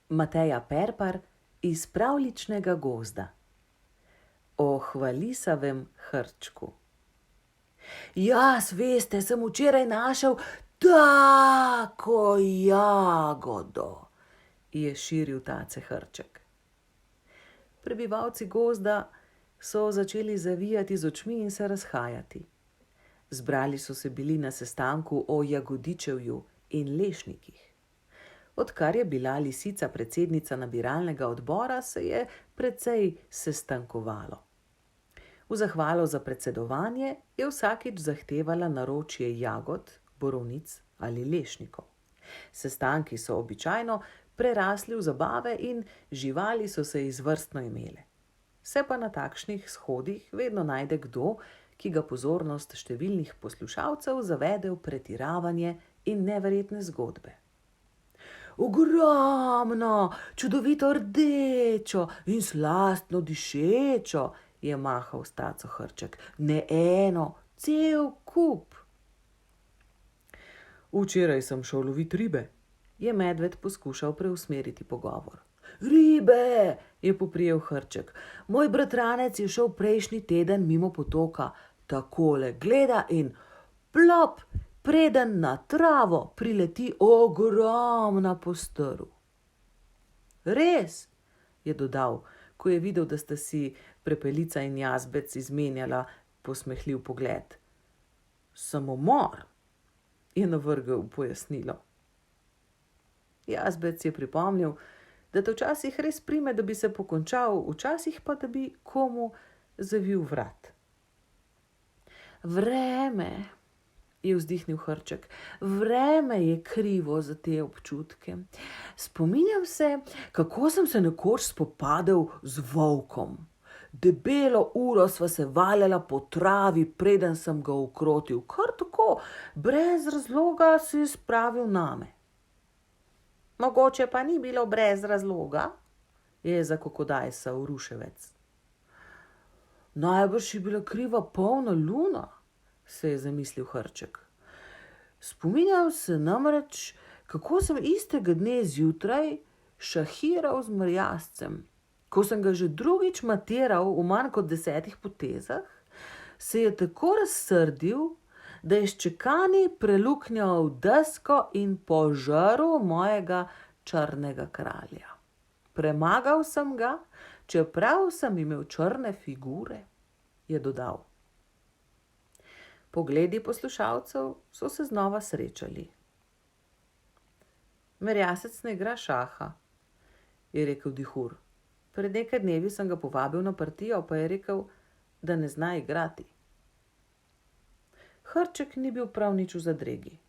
Mateja Perpar iz pravljičnega gozda. O hvalisavem hrčku. Jaz, veste, sem včeraj našel tako jagodo, je širil tace hrček. Prebivalci gozda so začeli zavijati z očmi in se razhajati. Zbrali so se bili na sestanku o jagodičevju in lešnikih. Odkar je bila lisica predsednica nabiralnega odbora, se je precej sestankovalo. V zahvalo za predsedovanje je vsakič zahtevala naročje jagod, borovnic ali lešnikov. Sestanki so običajno prerasli v zabave in živali so se izvrstno imele. Se pa na takšnih shodih vedno najde kdo, ki ga pozornost številnih poslušalcev zavede v pretiravanje in neverjetne zgodbe. Ogromno, čudovito rdečo in slastno dišečo, je mahal s taco hrček. Ne eno, cel kup. Včeraj sem šel lovit ribe, je medved poskušal preusmeriti pogovor. Ribe, je poprijel hrček. Moj bratranec je šel prejšnji teden mimo potoka, takole gleda in plop, preden na travo prileti ogromna postrv. Res, je dodal, ko je videl, da sta si prepelica in jazbec izmenjala posmehljiv pogled. Samomor, je navrgel pojasnilo. Jazbec je pripomnil, da te včasih res prime, da bi se pokončal, včasih pa, da bi komu zavil vrat. Vreme, je vzdihnil hrček, vreme je krivo za te občutke. Spominjam se, kako sem se nekoč spopadel z volkom. Debelo uro sva se valjala po travi, preden sem ga ukrotil. Kar tako, brez razloga se je spravil name. Mogoče pa ni bilo brez razloga, je zakokodajsal ruševec. Najbrž je bila kriva polna luna, se je zamislil hrček. Spominjam se namreč, kako sem istega dne zjutraj šahiral z merjascem. Ko sem ga že drugič matiral v manj kot 10 potezah, se je tako razsrdil, da je s čekani preluknjal desko in požrl mojega črnega kralja. Premagal sem ga, čeprav sem imel črne figure, je dodal. Pogledi poslušalcev so se znova srečali. Merjasec ne igra šaha, je rekel Dihur. Pred nekaj dnevi sem ga povabil na partijo, pa je rekel, da ne zna igrati. Hrček ni bil prav nič v zadregi.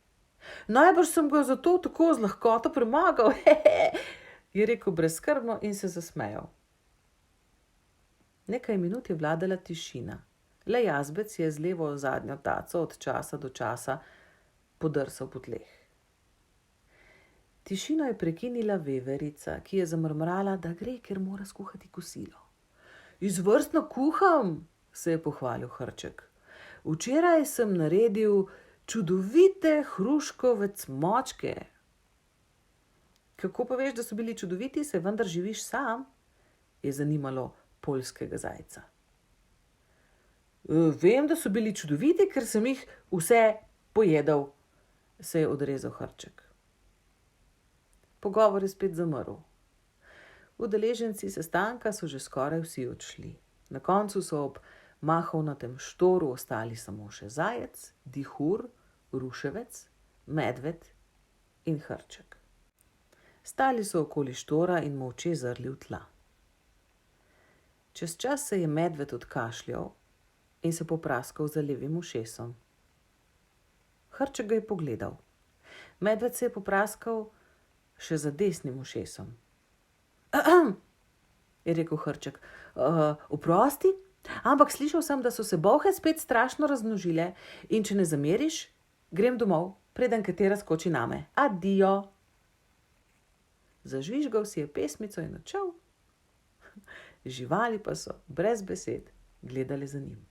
Najbrž sem ga zato tako z lahkoto premagal, je rekel brezskrbno in se zasmejal. Nekaj minut je vladala tišina. Le jazbec je z levo zadnjo taco od časa do časa podrsal po tleh. Tišino je prekinila veverica, ki je zamrmrala, da gre, ker mora skuhati kosilo. Izvrstno kuham, se je pohvalil hrček. Včeraj sem naredil čudovite hruškove cmočke. Kako pa veš, da so bili čudoviti, se vendar živiš sam, je zanimalo poljskega zajca. Vem, da so bili čudoviti, ker sem jih vse pojedel, se je odrezal hrček. Pogovor je spet zamrl. Udeleženci sestanka so že skoraj vsi odšli. Na koncu so ob mahovnatem štoru ostali samo še zajec, Dihur, ruševec, medved in hrček. Stali so okoli štora in molče zrli v tla. Čez čas se je medved odkašljal in se popraskal za levim ušesom. Hrček ga je pogledal. Medved se je popraskal še za desnim ušesom. Je rekel hrček. Oprosti, ampak slišal sem, da so se bolhe spet strašno razmnožile in če ne zameriš, grem domov, preden katera skoči name. Adijo. Zažvižgal si je pesmico in odšel. Živali pa so brez besed gledali za njim.